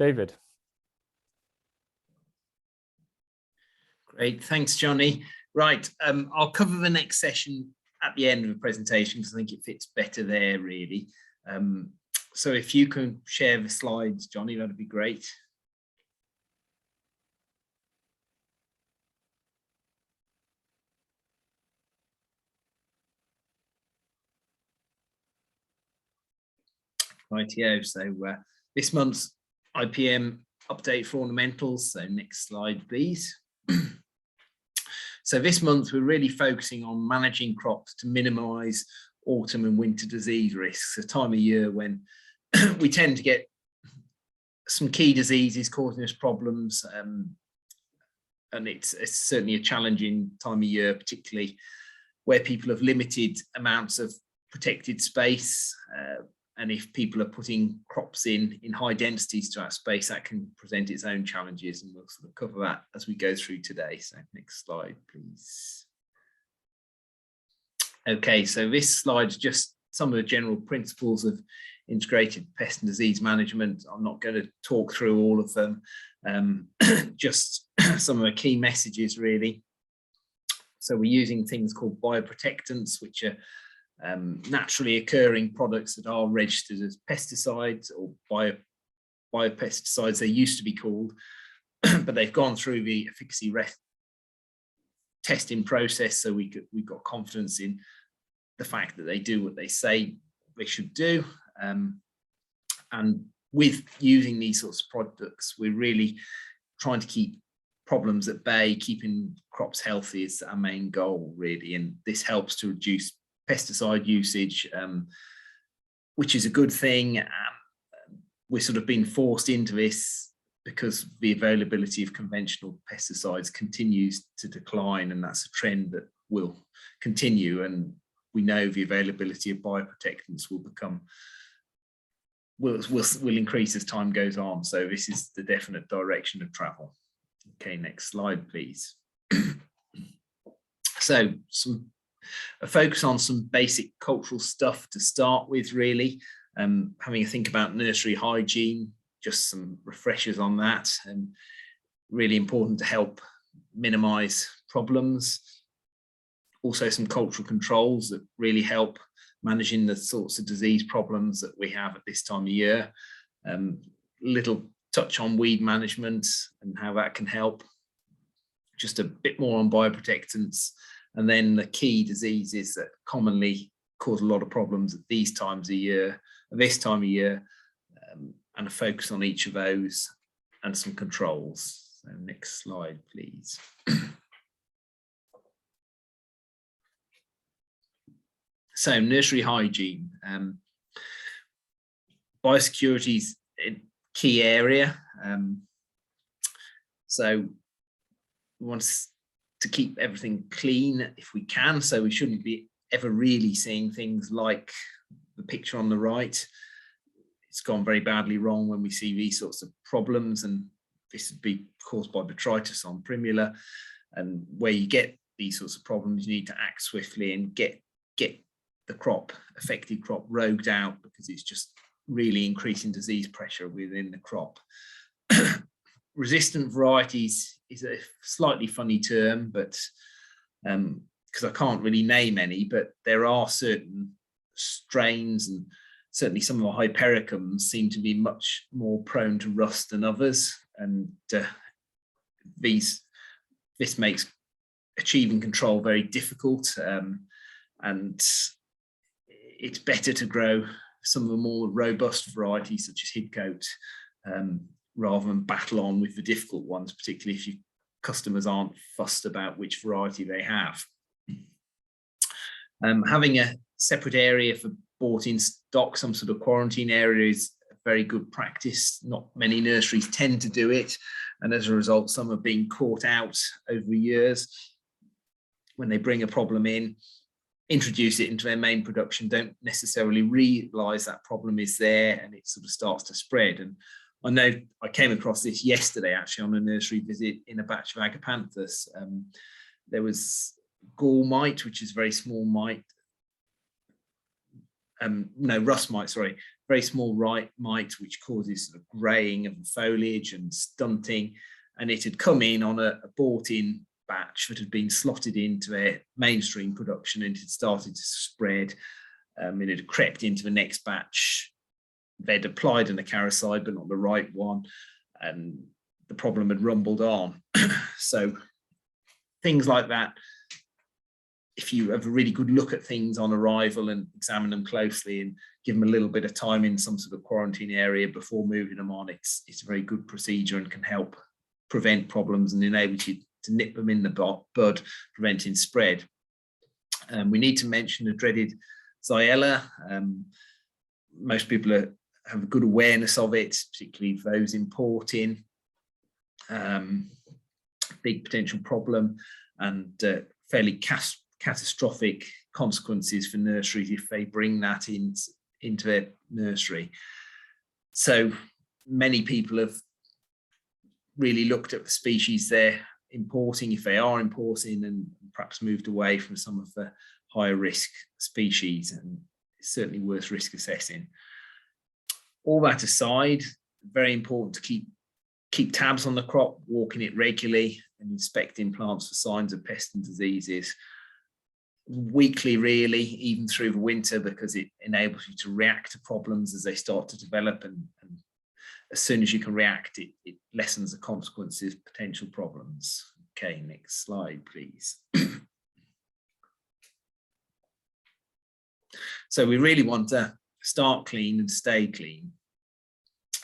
David. Great, thanks, Johnny. Right, I'll cover the next session at the end of the presentation because I think it fits better there, really. So if you can share the slides, Johnny, that'd be great. Rightio, so this month's IPM update for ornamentals, so next slide, please. So this month we're really focusing on managing crops to minimise autumn and winter disease risks, a time of year when we tend to get some key diseases causing us problems, and it's certainly a challenging time of year, particularly where people have limited amounts of protected space, and if people are putting crops in high densities to that space, that can present its own challenges, and we'll sort of cover that as we go through today. So next slide, please. Okay, so this slide is just some of the general principles of integrated pest and disease management. I'm not going to talk through all of them, just some of the key messages really. So we're using things called bioprotectants, which are naturally occurring products that are registered as pesticides or biopesticides, they used to be called, but they've gone through the efficacy testing process, so we've got confidence in the fact that they do what they say they should do. And with using these sorts of products, we're really trying to keep problems at bay, keeping crops healthy is our main goal really, and this helps to reduce pesticide usage, which is a good thing. We're sort of being forced into this because the availability of conventional pesticides continues to decline, and that's a trend that will continue, and we know the availability of bioprotectants will increase as time goes on, so this is the definite direction of travel. Okay, next slide please. So a focus on some basic cultural stuff to start with really, having a think about nursery hygiene, just some refreshers on that, and really important to help minimize problems. Also some cultural controls that really help managing the sorts of disease problems that we have at this time of year. Little touch on weed management and how that can help. Just a bit more on bioprotectants, and then the key diseases that commonly cause a lot of problems at these times of year, this time of year, and a focus on each of those and some controls. So next slide, please. So nursery hygiene, biosecurity is a key area. So we want to keep everything clean if we can, so we shouldn't be ever really seeing things like the picture on the right. It's gone very badly wrong when we see these sorts of problems, and this would be caused by Botrytis on primula, and where you get these sorts of problems you need to act swiftly and get the affected crop rogued out, because it's just really increasing disease pressure within the crop. Resistant varieties is a slightly funny term, but because I can't really name any, but there are certain strains, and certainly some of the hypericums seem to be much more prone to rust than others, and this makes achieving control very difficult, and it's better to grow some of the more robust varieties such as Hidcote, rather than battle on with the difficult ones, particularly if your customers aren't fussed about which variety they have. Having a separate area for bought in stock, some sort of quarantine area, is a very good practice. Not many nurseries tend to do it, and as a result some are being caught out over the years when they bring a problem in, introduce it into their main production, don't necessarily realise that problem is there, and it sort of starts to spread. And I know I came across this yesterday actually on a nursery visit in a batch of Agapanthus. There was gall mite, which is very small mite, no, rust mite, sorry, very small mite, which causes sort of greying of the foliage and stunting. And it had come in on a bought-in batch that had been slotted into a mainstream production, and it had started to spread. It had crept into the next batch. They'd applied an acaricide, but not the right one, and the problem had rumbled on. So things like that, if you have a really good look at things on arrival and examine them closely and give them a little bit of time in some sort of quarantine area before moving them on, it's a very good procedure and can help prevent problems and enable you to nip them in the bud, preventing spread. We need to mention the dreaded Xylella. Most people have a good awareness of it, particularly those importing. Big potential problem, and fairly catastrophic consequences for nurseries if they bring that into their nursery. So many people have really looked at the species they're importing, if they are importing, and perhaps moved away from some of the higher risk species, and it's certainly worth risk assessing. All that aside, very important to keep tabs on the crop, walking it regularly and inspecting plants for signs of pests and diseases. Weekly, really, even through the winter, because it enables you to react to problems as they start to develop, and as soon as you can react, it lessens the consequences of potential problems. Okay, next slide, please. So we really want to start clean and stay clean.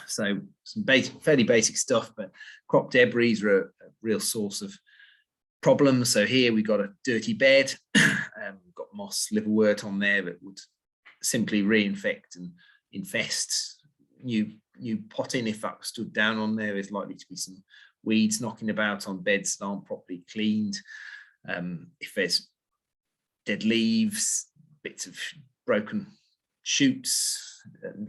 So some fairly basic stuff, but crop debris are a real source of problems. So here we've got a dirty bed, we've got moss liverwort on there that would simply reinfect and infest new potting. If that was stood down on there, there's likely to be some weeds knocking about on beds that aren't properly cleaned. If there's dead leaves, bits of broken shoots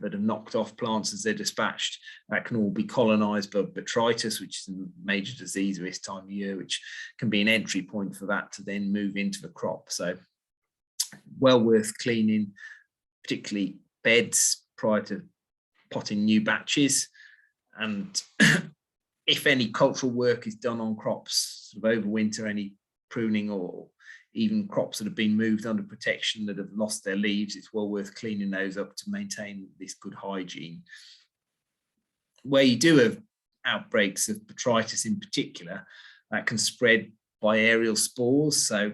that have knocked off plants as they're dispatched, that can all be colonized by Botrytis, which is a major disease of this time of year, which can be an entry point for that to then move into the crop. So well worth cleaning, particularly beds, prior to potting new batches. And if any cultural work is done on crops sort of over winter, any pruning or even crops that have been moved under protection that have lost their leaves, it's well worth cleaning those up to maintain this good hygiene. Where you do have outbreaks of Botrytis in particular, that can spread by aerial spores. So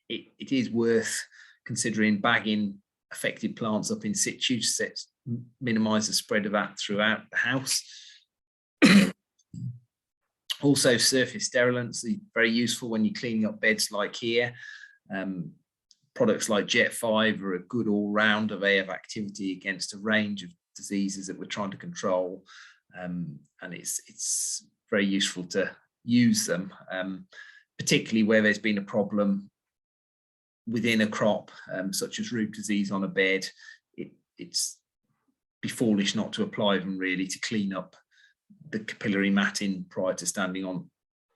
it is worth considering bagging affected plants up in situ to minimize the spread of that throughout the house. Also, surface sterilants are very useful when you're cleaning up beds like here. Products like Jet 5 are a good all-round array of activity against a range of diseases that we're trying to control, and it's very useful to use them, particularly where there's been a problem within a crop, such as root disease on a bed. It's be foolish not to apply them, really, to clean up the capillary matting prior to standing on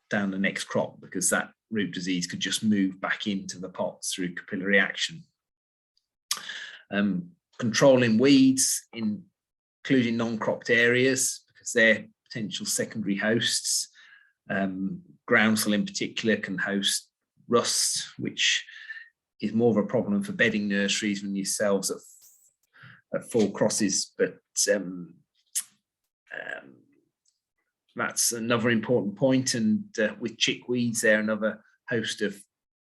down the next crop, because that root disease could just move back into the pots through capillary action. Controlling weeds, including non-cropped areas, because they're potential secondary hosts. Groundsel in particular can host rust, which is more of a problem for bedding nurseries than yourselves at full crosses, but that's another important point. And with chickweeds, they're another host of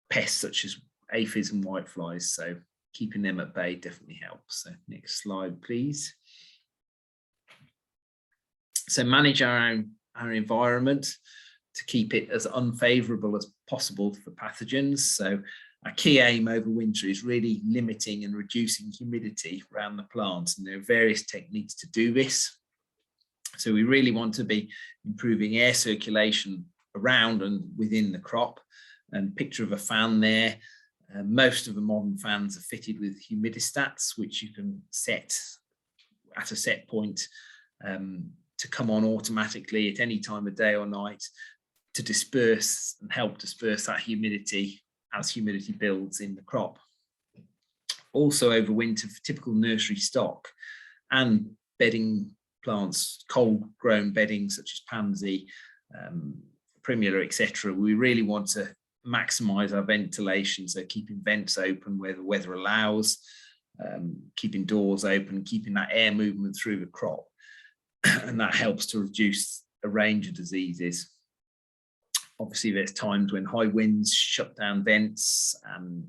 pests such as aphids and whiteflies, so keeping them at bay definitely helps. So next slide, please. So manage our environment to keep it as unfavourable as possible for pathogens. So our key aim over winter is really limiting and reducing humidity around the plants, and there are various techniques to do this. So we really want to be improving air circulation around and within the crop. And picture of a fan there. Most of the modern fans are fitted with humidistats, which you can set at a set point to come on automatically at any time of day or night to disperse and help disperse that humidity as humidity builds in the crop. also over winter for typical nursery stock and bedding plants, cold grown bedding such as pansy, primula, etc. We really want to maximize our ventilation, so keeping vents open where the weather allows, keeping doors open, keeping that air movement through the crop, and that helps to reduce a range of diseases. Obviously, there's times when high winds shut down vents, and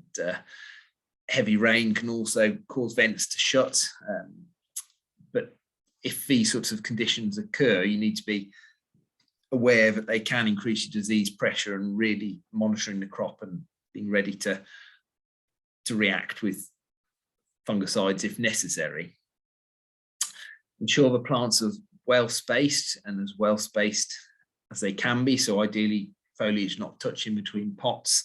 heavy rain can also cause vents to shut. But if these sorts of conditions occur, you need to be aware that they can increase your disease pressure, and really monitoring the crop and being ready to react with fungicides if necessary. Ensure the plants are well spaced and as well spaced as they can be. So ideally foliage not touching between pots.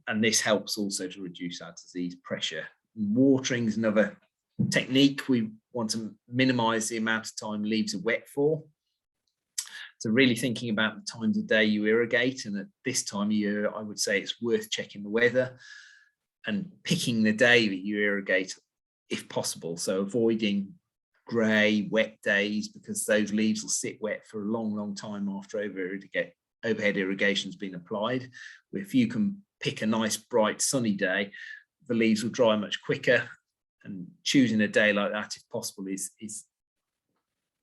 And this helps also to reduce our disease pressure. Watering is another technique. We want to minimize the amount of time leaves are wet for. So really thinking about the times of day you irrigate, and at this time of year, I would say it's worth checking the weather and picking the day that you irrigate if possible. So avoiding grey, wet days, because those leaves will sit wet for a long, long time after overhead irrigation has been applied. If you can pick a nice, bright, sunny day, the leaves will dry much quicker, and choosing a day like that, if possible, is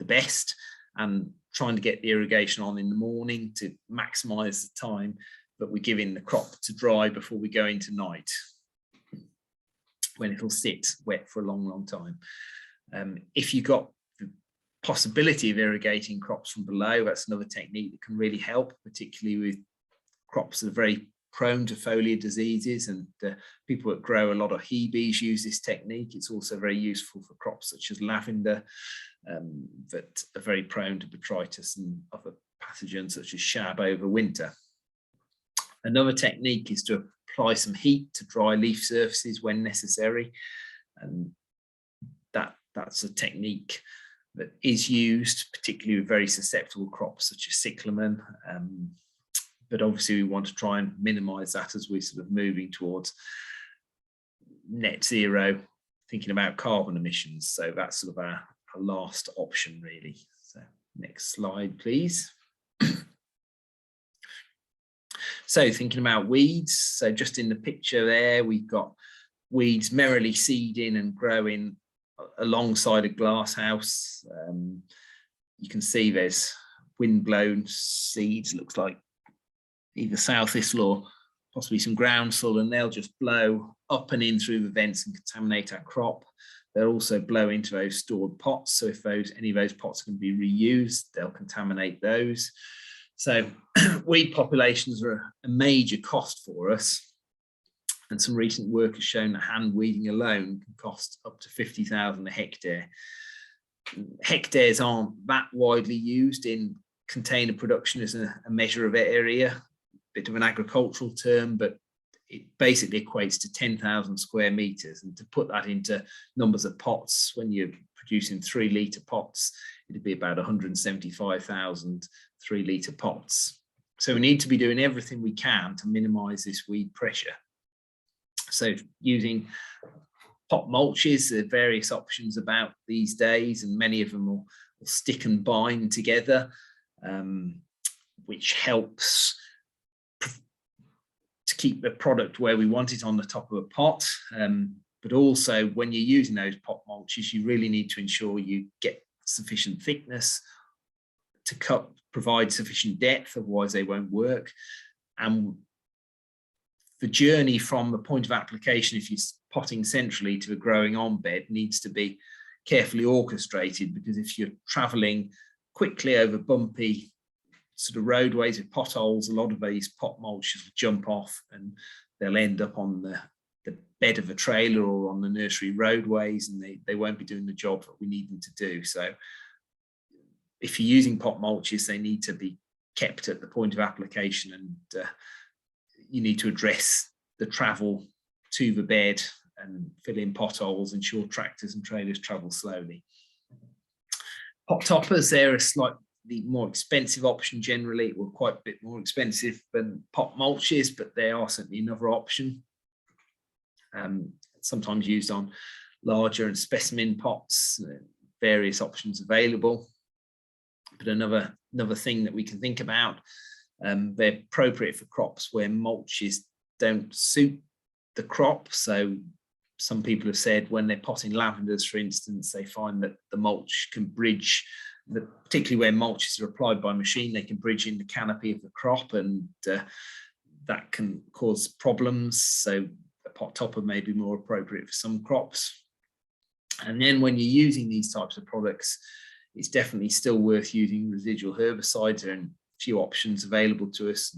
the best. And trying to get the irrigation on in the morning to maximize the time that we're giving the crop to dry before we go into night, when it'll sit wet for a long, long time. If you've got the possibility of irrigating crops from below, that's another technique that can really help, particularly with crops that are very prone to foliar diseases, and people that grow a lot of hebes use this technique. It's also very useful for crops such as lavender, that are very prone to botrytis and other pathogens such as shab over winter. Another technique is to apply some heat to dry leaf surfaces when necessary, and that's a technique that is used particularly with very susceptible crops such as cyclamen, but obviously we want to try and minimize that as we're sort of moving towards net zero, thinking about carbon emissions. So that's sort of our last option really. So next slide, please. So thinking about weeds, so just in the picture there, we've got weeds merrily seeding and growing alongside a glass house. You can see there's wind-blown seeds, looks like either south thistle or possibly some groundsel, and they'll just blow up and in through the vents and contaminate our crop. They'll also blow into those stored pots. So if any of those pots can be reused, they'll contaminate those. So weed populations are a major cost for us. And some recent work has shown that hand weeding alone can cost up to 50,000 a hectare. Hectares aren't that widely used in container production as a measure of area, bit of an agricultural term, but it basically equates to 10,000 square meters. And to put that into numbers of pots, when you're producing 3 litre pots, it'd be about 175,000 3-litre pots. So we need to be doing everything we can to minimize this weed pressure. So using pot mulches, there are various options about these days, and many of them will stick and bind together, which helps to keep the product where we want it on the top of a pot. But also when you're using those pot mulches, you really need to ensure you get sufficient thickness to provide sufficient depth, otherwise they won't work. And the journey from the point of application, if you're potting centrally, to a growing on bed needs to be carefully orchestrated, because if you're traveling quickly over bumpy sort of roadways with potholes, a lot of these pot mulches will jump off and they'll end up on the bed of a trailer or on the nursery roadways, and they won't be doing the job that we need them to do. So if you're using pot mulches, they need to be kept at the point of application, and you need to address the travel to the bed and fill in potholes, ensure tractors and trailers travel slowly. Pot toppers, they're a slightly more expensive option generally. Well, quite a bit more expensive than pot mulches, but they are certainly another option. sometimes used on larger and specimen pots, various options available. But another thing that we can think about, they're appropriate for crops where mulches don't suit the crop. So some people have said when they're potting lavenders, for instance, they find that the mulch can bridge, particularly where mulches are applied by machine, they can bridge in the canopy of the crop, and that can cause problems. So a pot topper may be more appropriate for some crops. And then when you're using these types of products, it's definitely still worth using residual herbicides. There are a few options available to us.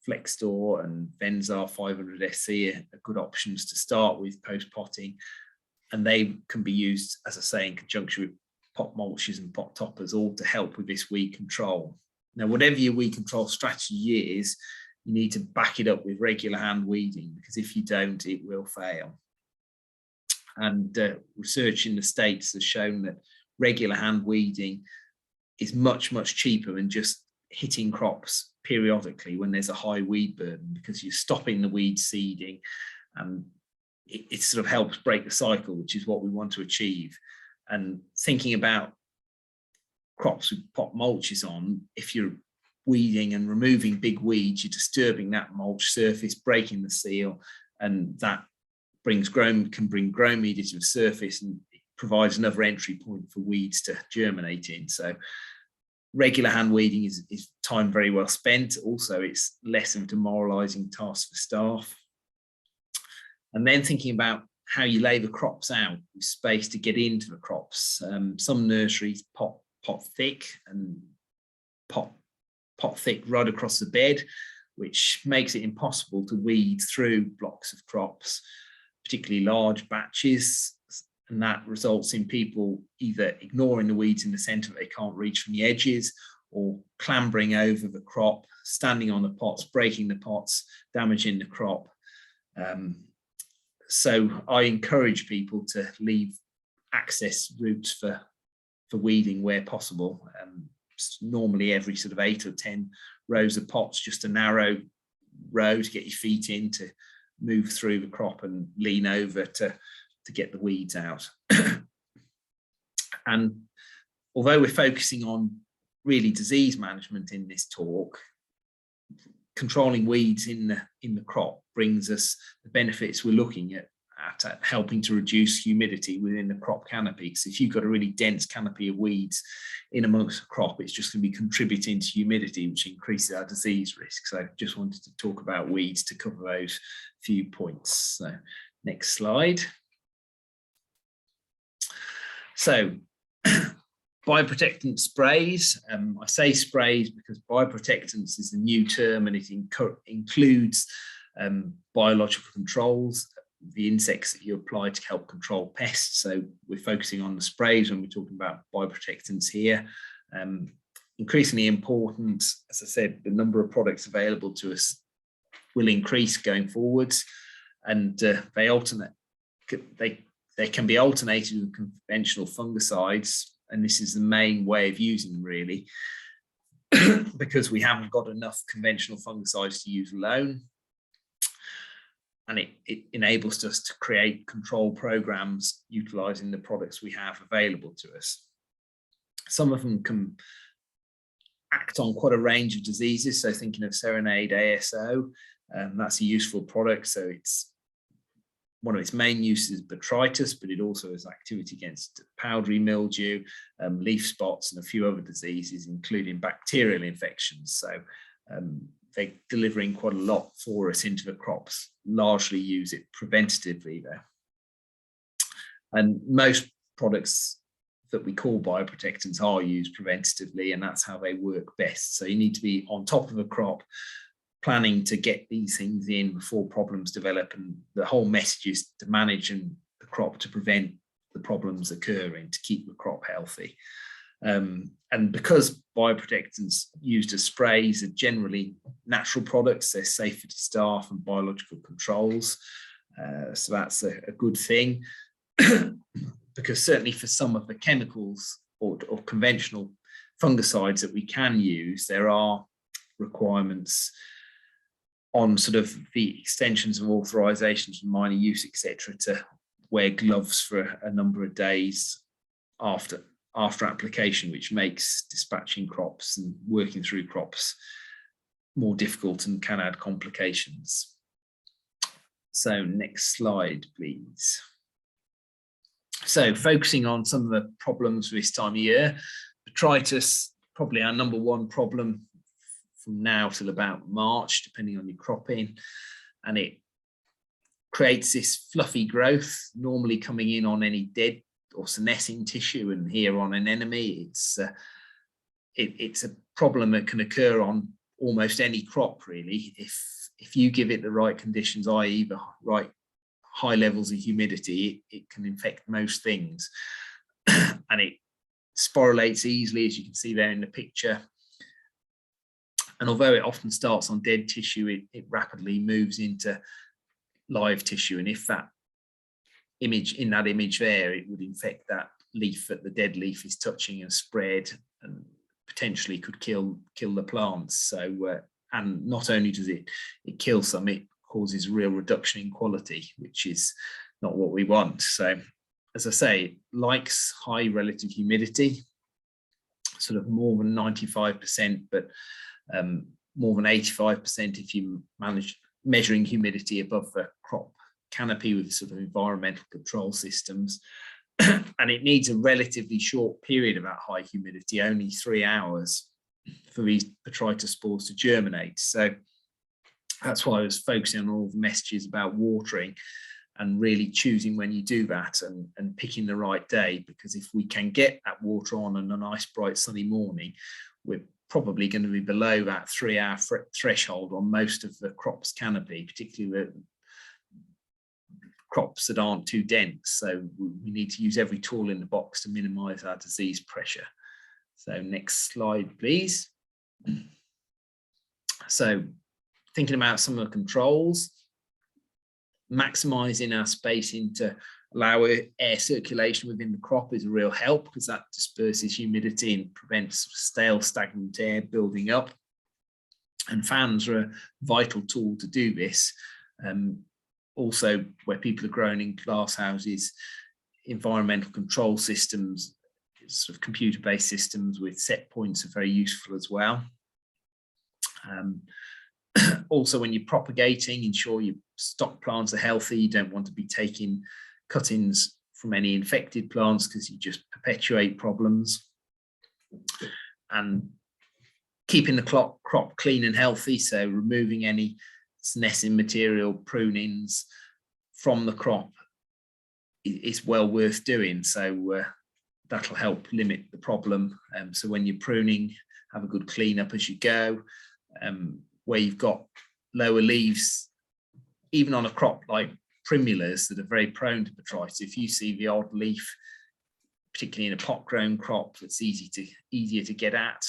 Flexstor and Venzar 500 SC are good options to start with post-potting. And they can be used, as I say, in conjunction with pot mulches and pot toppers, all to help with this weed control. Now, whatever your weed control strategy is, you need to back it up with regular hand weeding, because if you don't, it will fail. And research in the States has shown that regular hand weeding is much, much cheaper than just hitting crops periodically when there's a high weed burden, because you're stopping the weed seeding, and it sort of helps break the cycle, which is what we want to achieve. And thinking about crops with pot mulches on, if you're weeding and removing big weeds, you're disturbing that mulch surface, breaking the seal, and that can bring growing media to the surface, and it provides another entry point for weeds to germinate in. So regular hand weeding is time very well spent. Also, it's less of a demoralizing task for staff. And then thinking about how you lay the crops out with space to get into the crops. Some nurseries pot thick and pot thick right across the bed, which makes it impossible to weed through blocks of crops, particularly large batches. And that results in people either ignoring the weeds in the center that they can't reach from the edges, or clambering over the crop, standing on the pots, breaking the pots, damaging the crop. So I encourage people to leave access routes for weeding where possible. Normally every sort of 8 or 10 rows of pots, just a narrow row to get your feet in, to move through the crop and lean over to get the weeds out. And although we're focusing on really disease management in this talk, controlling weeds in the crop brings us the benefits we're looking at helping to reduce humidity within the crop canopy. So if you've got a really dense canopy of weeds in amongst the crop, it's just going to be contributing to humidity, which increases our disease risk. So I just wanted to talk about weeds to cover those few points. So next slide. So bioprotectant sprays. I say sprays because bioprotectants is a new term, and it includes biological controls, the insects that you apply to help control pests. So we're focusing on the sprays when we're talking about bioprotectants here. Increasingly important, as I said, the number of products available to us will increase going forwards, and they can be alternated with conventional fungicides, and this is the main way of using them really, because we haven't got enough conventional fungicides to use alone. And it enables us to create control programs utilizing the products we have available to us. Some of them can act on quite a range of diseases. So thinking of Serenade ASO, that's a useful product. So it's one of its main uses is Botrytis, but it also has activity against powdery mildew, leaf spots, and a few other diseases, including bacterial infections. So they're delivering quite a lot for us into the crops, largely use it preventatively there. And most products that we call bioprotectants are used preventatively, and that's how they work best. So you need to be on top of a crop, planning to get these things in before problems develop, and the whole message is to manage the crop to prevent the problems occurring, to keep the crop healthy. And because bioprotectants used as sprays are generally natural products, they're safer to staff and biological controls. So that's a good thing, because certainly for some of the chemicals or conventional fungicides that we can use, there are requirements on sort of the extensions of authorizations and minor use, etc., to wear gloves for a number of days after application, which makes dispatching crops and working through crops more difficult and can add complications. So next slide, please. So focusing on some of the problems this time of year, Botrytis, probably our #1 problem from now till about March, depending on your cropping, and it creates this fluffy growth, normally coming in on any dead or senescing tissue, and here on anemone. It's a problem that can occur on almost any crop, really, if you give it the right conditions, i.e. the right high levels of humidity. It can infect most things. And it sporulates easily, as you can see there in the picture. And although it often starts on dead tissue, it rapidly moves into live tissue. And if that image there, it would infect that leaf that the dead leaf is touching and spread, and potentially could kill the plants. So and not only does it kill some, it causes real reduction in quality, which is not what we want. So as I say, it likes high relative humidity, sort of more than 95%, but more than 85% if you manage measuring humidity above the crop canopy with sort of environmental control systems. And it needs a relatively short period of that high humidity, only 3 hours, for these Botrytis spores to germinate. So that's why I was focusing on all the messages about watering and really choosing when you do that, and picking the right day, because if we can get that water on a nice bright sunny morning, we're probably going to be below that 3-hour threshold on most of the crop's canopy, particularly the crops that aren't too dense. So we need to use every tool in the box to minimize our disease pressure. So next slide, please. So thinking about some of the controls, maximizing our spacing to allow air circulation within the crop is a real help, because that disperses humidity and prevents stale, stagnant air building up. And fans are a vital tool to do this. Also, where people are growing in glass houses, environmental control systems, sort of computer-based systems with set points, are very useful as well. Also, when you're propagating, ensure your stock plants are healthy. You don't want to be taking cuttings from any infected plants, because you just perpetuate problems. And keeping the crop clean and healthy, so removing any senescing material, prunings from the crop is well worth doing. So that'll help limit the problem. So when you're pruning, have a good clean up as you go. Where you've got lower leaves, even on a crop like primulas that are very prone to botrytis, if you see the odd leaf, particularly in a pot grown crop that's easier to get at,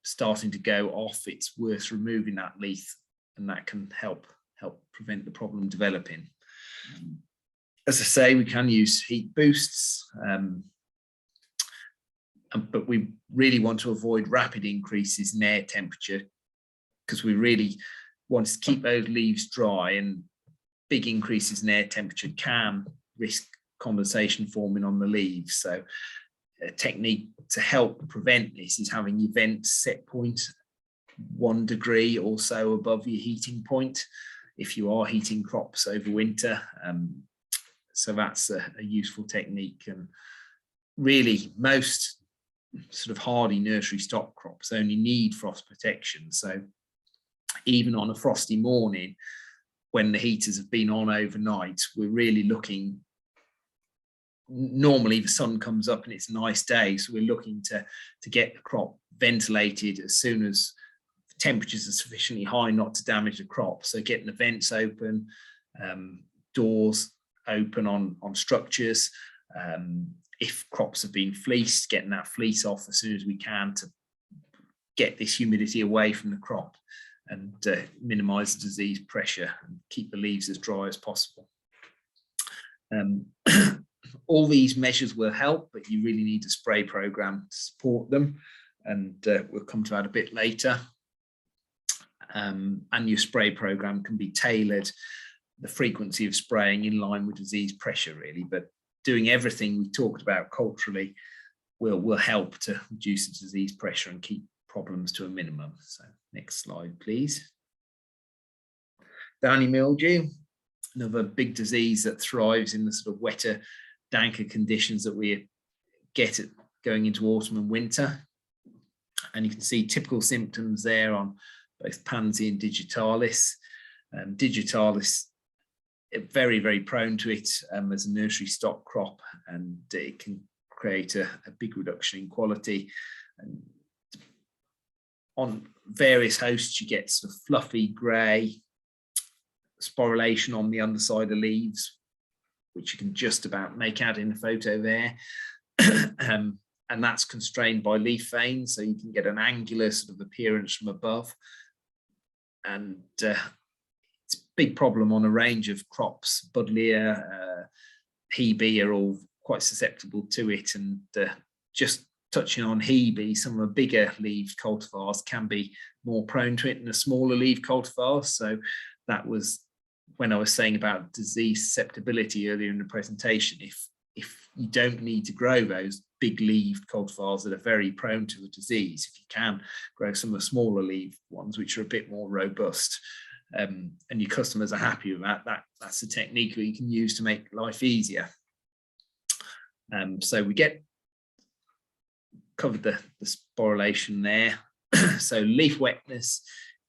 starting to go off, it's worth removing that leaf, and that can help prevent the problem developing. As I say, we can use heat boosts, but we really want to avoid rapid increases in air temperature, because we really want to keep those leaves dry, and big increases in air temperature can risk condensation forming on the leaves. So a technique to help prevent this is having your vent set point 1 degree or so above your heating point if you are heating crops over winter. So that's a useful technique. And really, most sort of hardy nursery stock crops only need frost protection. So even on a frosty morning, when the heaters have been on overnight, we're really looking, normally the sun comes up and it's a nice day, so we're looking to get the crop ventilated as soon as the temperatures are sufficiently high not to damage the crop. So getting the vents open, doors open on structures. If crops have been fleeced, getting that fleece off as soon as we can to get this humidity away from the crop and minimize the disease pressure and keep the leaves as dry as possible. All these measures will help, but you really need a spray program to support them, and we'll come to that a bit later. And your spray program can be tailored the frequency of spraying in line with disease pressure really, but doing everything we talked about culturally will help to reduce the disease pressure and keep problems to a minimum. So next slide, please. Downy mildew, another big disease that thrives in the sort of wetter, danker conditions that we get going into autumn and winter. And you can see typical symptoms there on both pansy and digitalis. Digitalis, very, very prone to it as a nursery stock crop, and it can create a big reduction in quality. And on various hosts, you get sort of fluffy grey sporulation on the underside of leaves, which you can just about make out in the photo there. And that's constrained by leaf veins, so you can get an angular sort of appearance from above. And it's a big problem on a range of crops. Buddleia, Hebe are all quite susceptible to it. And just touching on Hebe, some of the bigger leaved cultivars can be more prone to it than the smaller leaved cultivars. So that was when I was saying about disease susceptibility earlier in the presentation. If you don't need to grow those big leaved cultivars that are very prone to the disease, if you can grow some of the smaller leaved ones which are a bit more robust, and your customers are happy with that, that's a technique that you can use to make life easier. So we covered the sporulation there. So leaf wetness,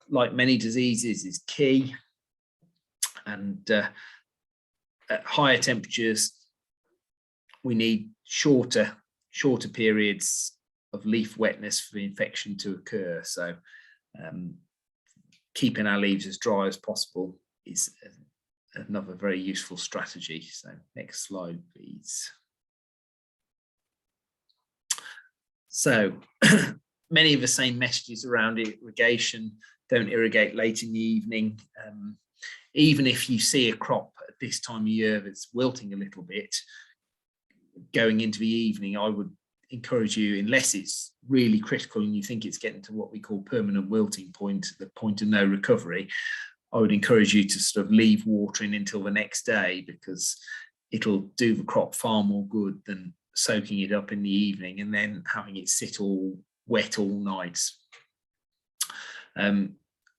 like many diseases, is key. And at higher temperatures, we need shorter periods of leaf wetness for the infection to occur. So keeping our leaves as dry as possible is another very useful strategy. So next slide, please. So many of the same messages around irrigation. Don't irrigate late in the evening. Even if you see a crop at this time of year that's wilting a little bit, going into the evening, I would encourage you, unless it's really critical and you think it's getting to what we call permanent wilting point, the point of no recovery, I would encourage you to sort of leave watering until the next day, because it'll do the crop far more good than soaking it up in the evening and then having it sit all wet all night.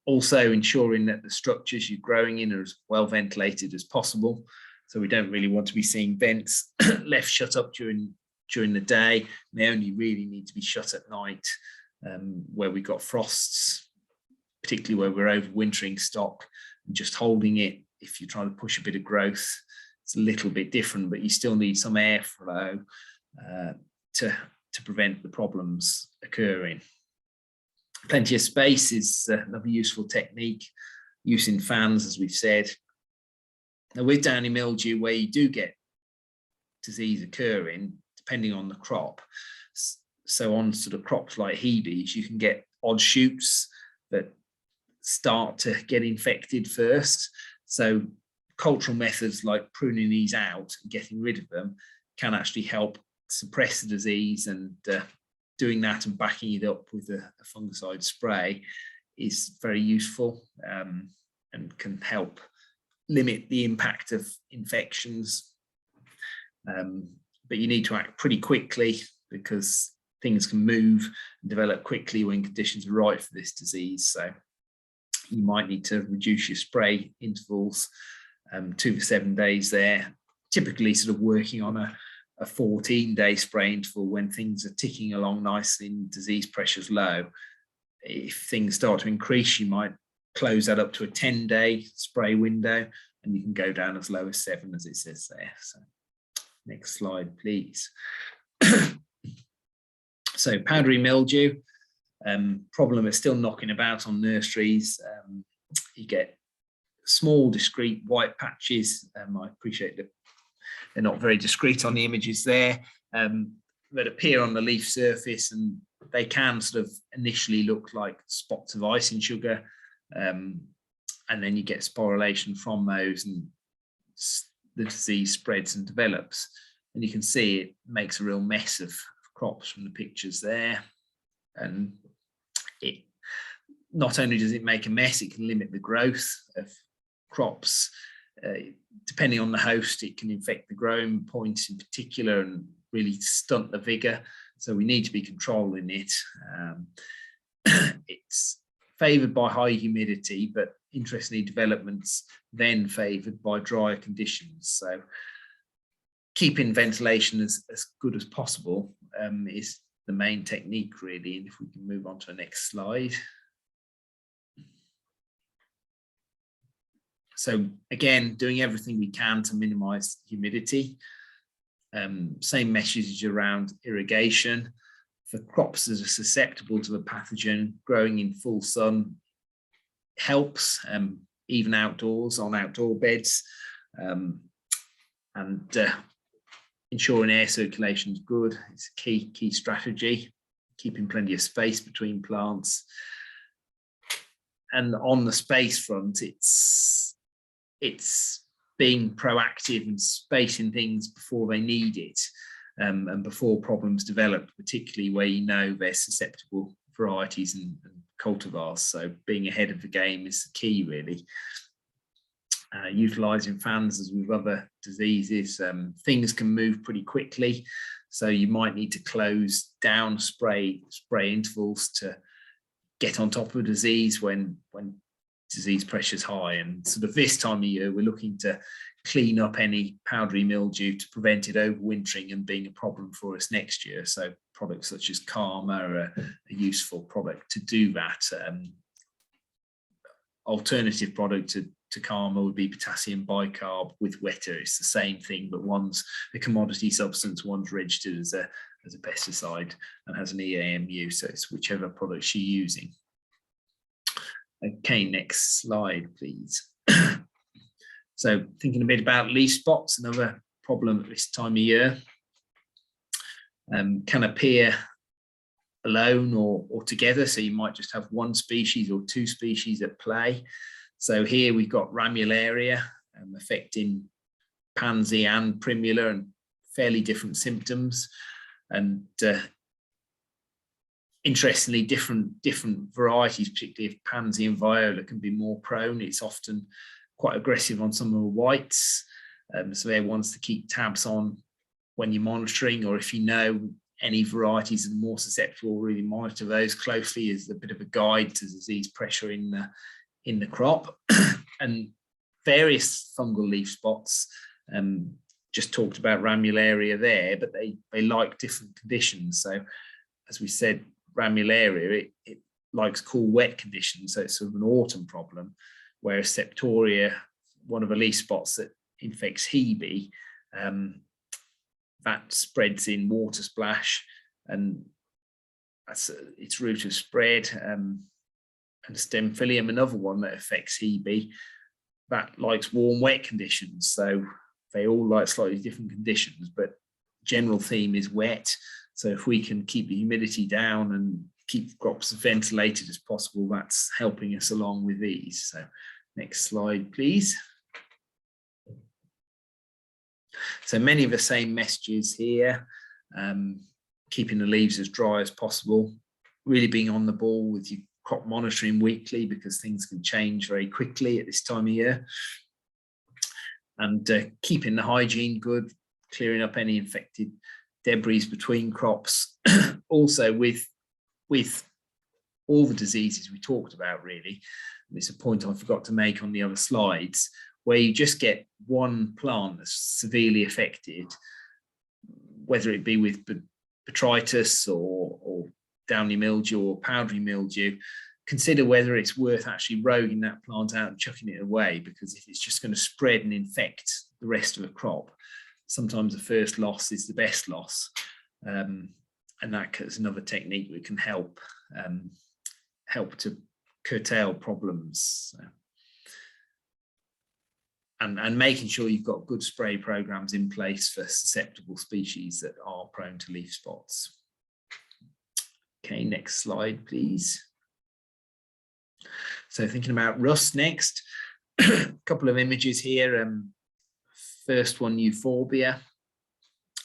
Also ensuring that the structures you're growing in are as well ventilated as possible. So we don't really want to be seeing vents left shut up during the day. They only really need to be shut at night, where we've got frosts, particularly where we're overwintering stock, and just holding it. If you're trying to push a bit of growth, it's a little bit different, but you still need some airflow to prevent the problems occurring. Plenty of space is another useful technique, using fans, as we've said. Now with downy mildew, where you do get disease occurring, depending on the crop, so on sort of crops like Hebes, you can get odd shoots that start to get infected first. So cultural methods like pruning these out and getting rid of them can actually help suppress the disease, and doing that and backing it up with a fungicide spray is very useful, and can help limit the impact of infections. But you need to act pretty quickly, because things can move and develop quickly when conditions are right for this disease. So you might need to reduce your spray intervals 2 to 7 days there, typically sort of working on a 14-day spray interval when things are ticking along nicely and disease pressure's low. If things start to increase, you might close that up to a 10-day spray window, and you can go down as low as 7, as it says there. So next slide, please. So powdery mildew, problem is still knocking about on nurseries. You get small discrete white patches. I appreciate that they're not very discreet on the images there, that appear on the leaf surface, and they can sort of initially look like spots of icing sugar, and then you get sporulation from those, and the disease spreads and develops. And you can see it makes a real mess of crops from the pictures there. And it not only does it make a mess, it can limit the growth of crops. depending on the host, it can infect the growing points in particular and really stunt the vigor. So we need to be controlling it. It's favoured by high humidity, but interestingly, developments then favoured by drier conditions. So keeping ventilation as good as possible is the main technique, really. And if we can move on to the next slide. So again, doing everything we can to minimise humidity. Same message around irrigation. For crops that are susceptible to the pathogen, growing in full sun helps, even outdoors on outdoor beds, and ensuring air circulation is good. It's a key strategy, keeping plenty of space between plants. And on the space front, it's being proactive and spacing things before they need it, and before problems develop, particularly where you know they're susceptible varieties and cultivars. So being ahead of the game is the key, really. Utilising fans, as with other diseases, things can move pretty quickly. So you might need to close down spray intervals to get on top of a disease when disease pressure is high. And sort of this time of year, we're looking to clean up any powdery mildew to prevent it overwintering and being a problem for us next year. So products such as Karma are a useful product to do that. Alternative product to Karma would be potassium bicarb with wetter. It's the same thing, but one's a commodity substance, one's registered as a pesticide and has an EAMU. So it's whichever product you're using. Okay, next slide, please. So thinking a bit about leaf spots, another problem at this time of year. Can appear alone or together. So you might just have one species or two species at play. So here we've got Ramularia affecting pansy and primula, and fairly different symptoms. And interestingly, different varieties, particularly of pansy and viola, can be more prone. It's often quite aggressive on some of the whites. So they're ones to keep tabs on when you're monitoring, or if you know any varieties that are more susceptible, really monitor those closely as a bit of a guide to disease pressure in the crop. And various fungal leaf spots, just talked about Ramularia there, but they like different conditions. So as we said, Ramularia, it likes cool, wet conditions, so it's sort of an autumn problem, whereas Septoria, one of the leaf spots that infects Hebe, that spreads in water splash, and that's its route of spread. And Stemphillium, another one that affects Hebe, that likes warm, wet conditions. So they all like slightly different conditions, but general theme is wet. So if we can keep the humidity down and keep crops as ventilated as possible, that's helping us along with these. So next slide, please. So many of the same messages here, keeping the leaves as dry as possible, really being on the ball with your crop monitoring weekly, because things can change very quickly at this time of year, and keeping the hygiene good, clearing up any infected debris between crops. Also with all the diseases we talked about, really, and it's a point I forgot to make on the other slides, where you just get one plant that's severely affected, whether it be with Botrytis or Downy mildew or powdery mildew, consider whether it's worth actually roguing that plant out and chucking it away, because if it's just going to spread and infect the rest of the crop, sometimes the first loss is the best loss. And that is another technique that can help to curtail problems. And making sure you've got good spray programs in place for susceptible species that are prone to leaf spots. Okay, next slide, please. So thinking about rust next, a couple of images here. First one, Euphorbia,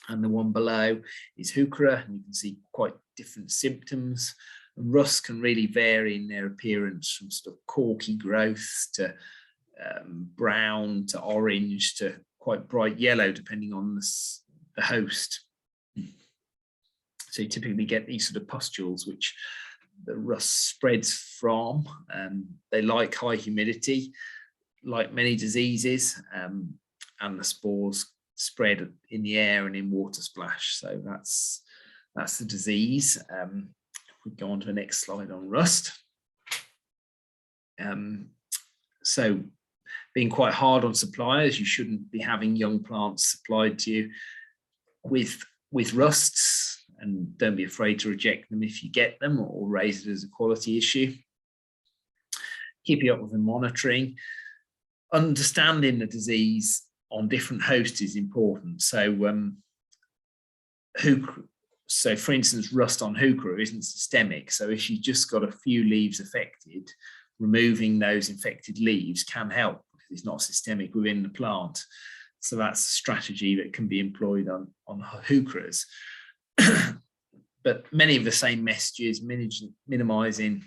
and the one below is Heuchera, and you can see quite different symptoms. And rust can really vary in their appearance, from sort of corky growth to brown to orange to quite bright yellow, depending on the host. So you typically get these sort of pustules, which the rust spreads from. They like high humidity, like many diseases, and the spores spread in the air and in water splash. So that's the disease. If we go on to the next slide on rust. So being quite hard on suppliers, you shouldn't be having young plants supplied to you with rusts, and don't be afraid to reject them if you get them or raise it as a quality issue. Keeping up with the monitoring. Understanding the disease on different hosts is important. So for instance, rust on heuchera isn't systemic. So if you've just got a few leaves affected, removing those infected leaves can help because it's not systemic within the plant. So that's a strategy that can be employed on heucheras. But many of the same messages, minimizing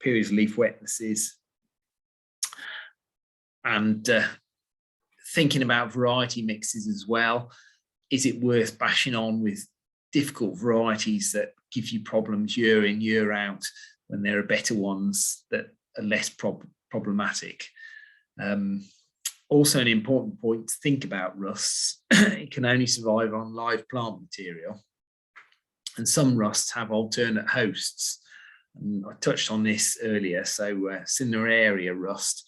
periods of leaf wetnesses, and thinking about variety mixes as well. Is it worth bashing on with difficult varieties that give you problems year in, year out, when there are better ones that are less problematic? Also an important point to think about rusts. It can only survive on live plant material, and some rusts have alternate hosts. And I touched on this earlier. So Cineraria rust,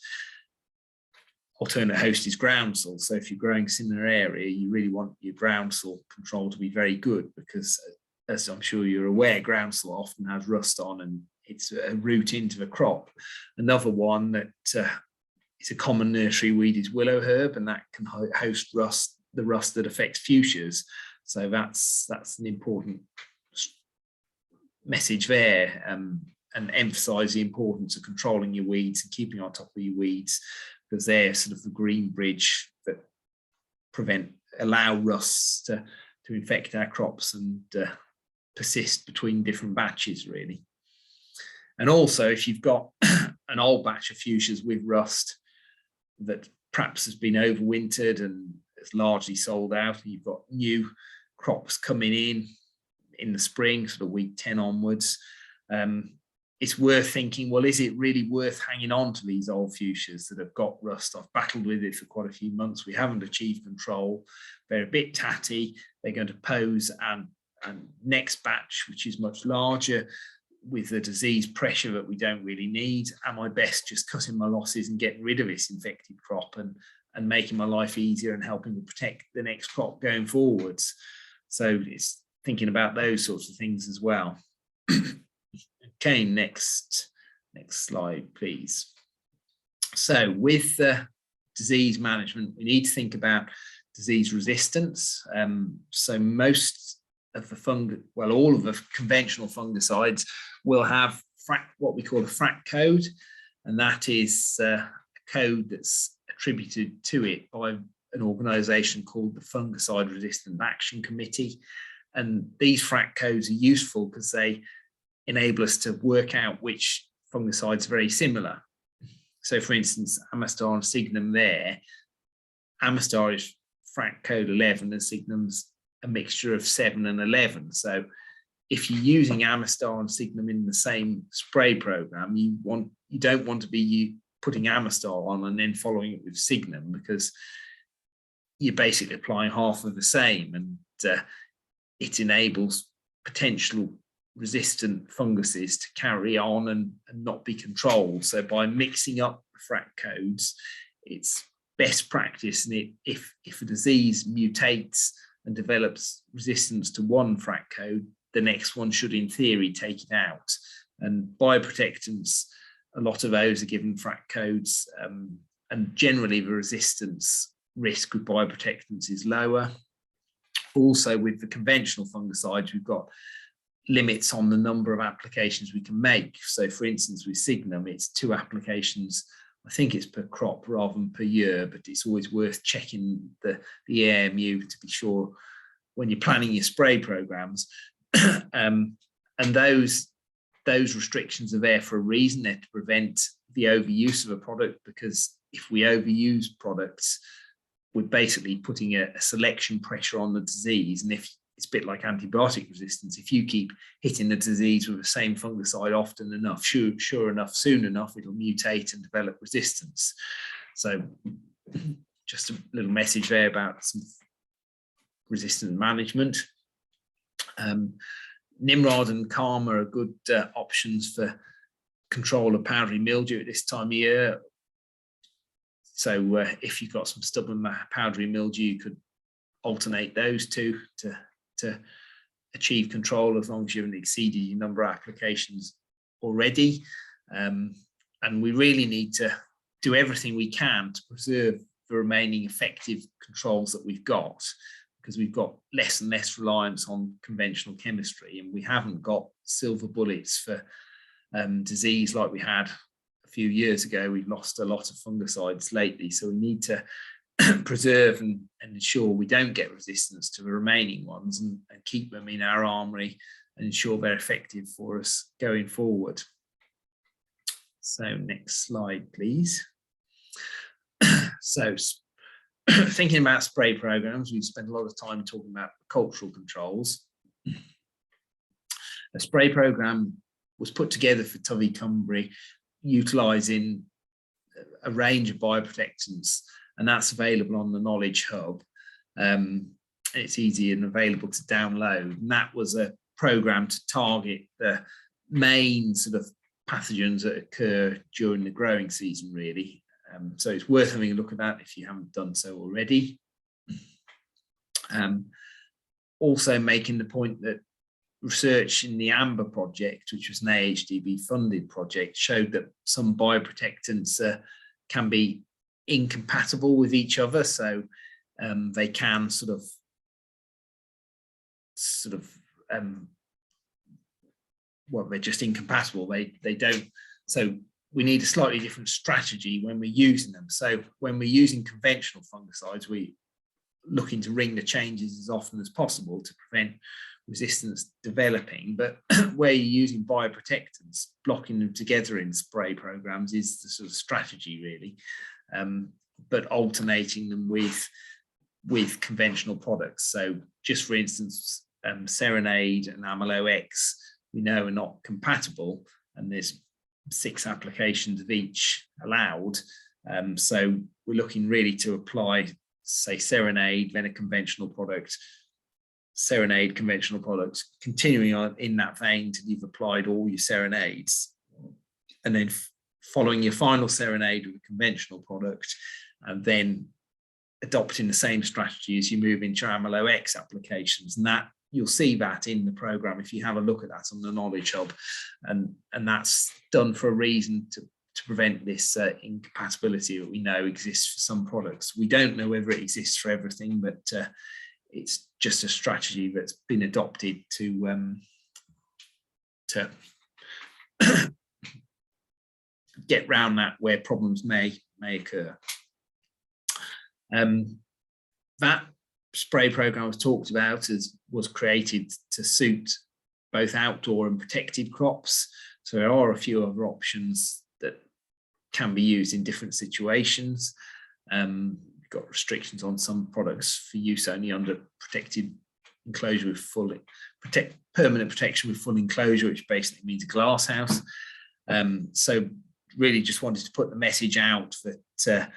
alternate host is groundsel. So if you're growing Cineraria, you really want your groundsel control to be very good, because as I'm sure you're aware, groundsel often has rust on and it's a root into the crop. Another one that is a common nursery weed is willow herb, and that can host rust, the rust that affects fuchsias. So that's an important message there, and emphasize the importance of controlling your weeds and keeping on top of your weeds, because they're sort of the green bridge that allow rusts to infect our crops and persist between different batches, really. And also, if you've got an old batch of fuchsias with rust that perhaps has been overwintered and is largely sold out, and you've got new crops coming in the spring, sort of week 10 onwards, it's worth thinking, well, is it really worth hanging on to these old fuchsias that have got rust? I've battled with it for quite a few months. We haven't achieved control. They're a bit tatty. They're going to pose and next batch, which is much larger, with the disease pressure that we don't really need. Am I best just cutting my losses and getting rid of this infected crop and making my life easier and helping to protect the next crop going forwards? So it's thinking about those sorts of things as well. Okay, next slide, please. So with disease management, we need to think about disease resistance. So most of the all of the conventional fungicides will have what we call a FRAC code, and that is a code that's attributed to it by an organisation called the Fungicide Resistant Action Committee. And these FRAC codes are useful because they enable us to work out which fungicides are very similar. So for instance, Amistar and Signum there, Amistar is FRAC code 11 and Signum's a mixture of 7 and 11. So if you're using Amistar and Signum in the same spray program, you don't want to be putting Amistar on and then following it with Signum, because you're basically applying half of the same, and it enables potential resistant funguses to carry on and not be controlled. So by mixing up the FRAC codes, it's best practice. And if a disease mutates and develops resistance to one FRAC code, the next one should, in theory, take it out. And bioprotectants, a lot of those are given FRAC codes, and generally the resistance risk with bioprotectants is lower. Also, with the conventional fungicides, we've got limits on the number of applications we can make. So for instance, with Signum, it's 2 applications, I think it's per crop rather than per year, but it's always worth checking the AMU to be sure when you're planning your spray programs. And those restrictions are there for a reason. They're to prevent the overuse of a product, because if we overuse products, we're basically putting a selection pressure on the disease. And if it's a bit like antibiotic resistance, if you keep hitting the disease with the same fungicide often enough, sure enough, soon enough, it'll mutate and develop resistance. So just a little message there about some resistant management. Nimrod and Karma are good options for control of powdery mildew at this time of year. So if you've got some stubborn powdery mildew, you could alternate those two to achieve control, as long as you haven't exceeded your number of applications already. And we really need to do everything we can to preserve the remaining effective controls that we've got, because we've got less and less reliance on conventional chemistry, and we haven't got silver bullets for disease like we had a few years ago. We've lost a lot of fungicides lately, so we need to preserve and ensure we don't get resistance to the remaining ones, and keep them in our armory and ensure they're effective for us going forward. So next slide, please. So thinking about spray programs, we've spent a lot of time talking about cultural controls. A spray program was put together for Tyfu Cymru, utilising a range of bioprotectants, and that's available on the Knowledge Hub. It's easy and available to download. And that was a program to target the main sort of pathogens that occur during the growing season, really. So it's worth having a look at that if you haven't done so already. Also making the point that research in the Amber project, which was an AHDB funded project, showed that some bioprotectants can be incompatible with each other. So they can well, they're just incompatible. They don't. So we need a slightly different strategy when we're using them. So when we're using conventional fungicides, we're looking to ring the changes as often as possible to prevent resistance developing. But where you're using bioprotectants, blocking them together in spray programs is the sort of strategy, really. But alternating them with conventional products. So just for instance, Serenade and Amylo X, we know are not compatible, and there's 6 applications of each allowed. So we're looking really to apply, say, Serenade, then a conventional product, Serenade, conventional products, continuing on in that vein till you've applied all your Serenades, and then following your final Serenade with a conventional product, and then adopting the same strategy as you move into Amylo X applications. And that you'll see that in the program if you have a look at that on the Knowledge Hub, and that's done for a reason to prevent this incompatibility that we know exists for some products. We don't know whether it exists for everything, but it's just a strategy that's been adopted to get round that where problems may occur. That spray program I was talked about was created to suit both outdoor and protected crops. So there are a few other options that can be used in different situations. We've got restrictions on some products for use only under protected enclosure with full permanent protection with full enclosure, which basically means a glass house. So really just wanted to put the message out that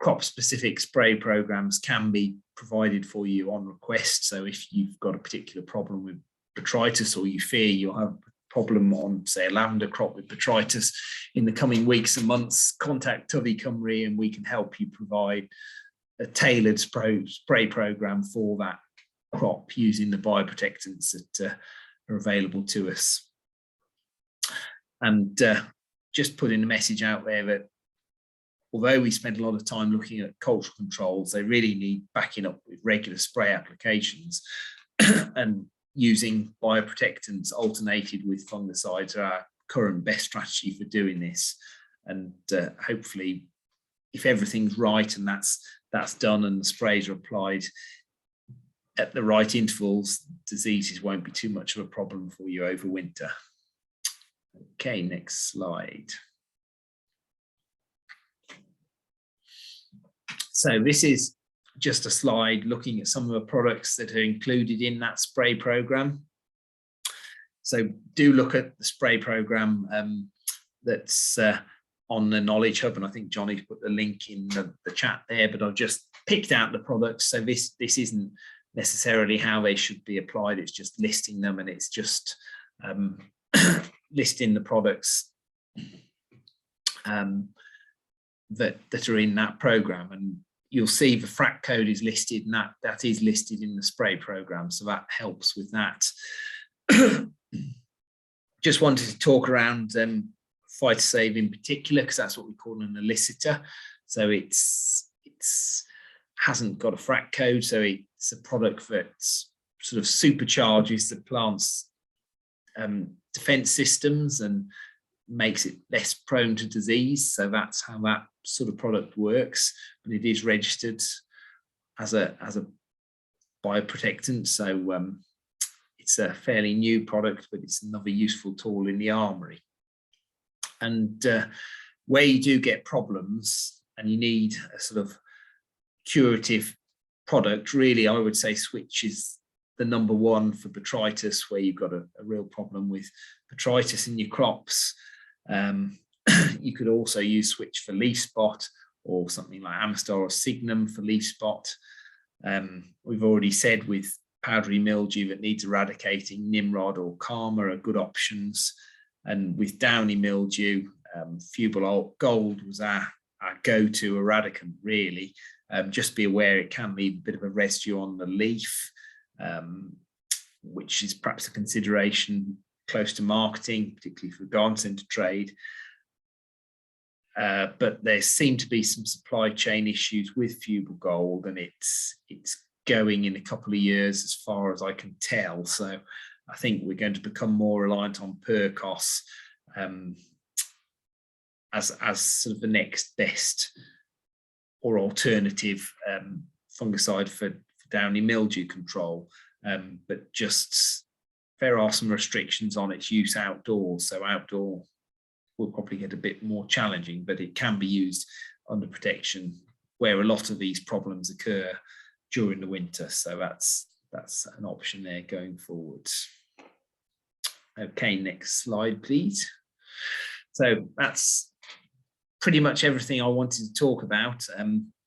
crop-specific spray programs can be provided for you on request. So if you've got a particular problem with botrytis, or you fear you'll have a problem on, say, a lavender crop with botrytis in the coming weeks and months, contact Tyfu Cymru and we can help you provide a tailored spray program for that crop using the bioprotectants that are available to us. And just putting the message out there that although we spend a lot of time looking at cultural controls, they really need backing up with regular spray applications, and using bioprotectants alternated with fungicides are our current best strategy for doing this. And hopefully, if everything's right and that's done and the sprays are applied at the right intervals, diseases won't be too much of a problem for you over winter. Okay, next slide. So this is just a slide looking at some of the products that are included in that spray program. So do look at the spray program that's on the Knowledge Hub, and I think Johnny's put the link in the chat there, but I've just picked out the products. So this isn't necessarily how they should be applied, it's just listing them, and it's just listing the products that are in that program. And you'll see the FRAC code is listed, and that is listed in the spray program, so that helps with that. Just wanted to talk around Phytosave in particular, because that's what we call an elicitor. So it's hasn't got a FRAC code, so it's a product that sort of supercharges the plant's defense systems and makes it less prone to disease. So that's how that sort of product works. But it is registered as a bioprotectant, so it's a fairly new product, but it's another useful tool in the armory. And where you do get problems and you need a sort of curative product, really, I would say switch is the number one for botrytis, where you've got a real problem with botrytis in your crops. You could also use switch for leaf spot, or something like Amistar or Signum for leaf spot. We've already said with powdery mildew that needs eradicating, Nimrod or Karma are good options. And with downy mildew, Fubal Gold was our go-to eradicant, really. Just be aware it can leave a bit of a residue on the leaf, which is perhaps a consideration close to marketing, particularly for garden centre trade. But there seem to be some supply chain issues with Fubal Gold, and it's going in a couple of years as far as I can tell. So I think we're going to become more reliant on Percos as sort of the next best or alternative fungicide for downy mildew control. But just there are some restrictions on its use outdoors. So outdoor will probably get a bit more challenging, but it can be used under protection where a lot of these problems occur during the winter. So that's an option there going forward. Okay, next slide, please. So that's pretty much everything I wanted to talk about.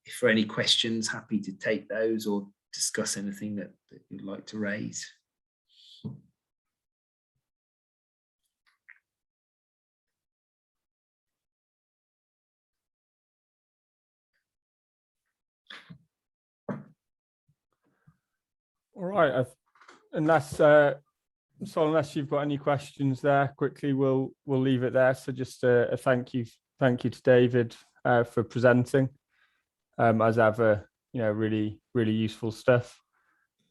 If there are any questions, happy to take those or discuss anything that you'd like to raise. All right, unless you've got any questions there, quickly we'll leave it there. So just a thank you to David for presenting, as ever, really useful stuff.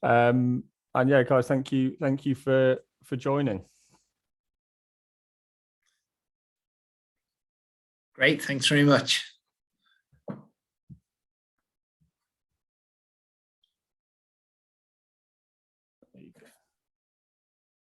And yeah, guys, thank you for joining. Great, thanks very much.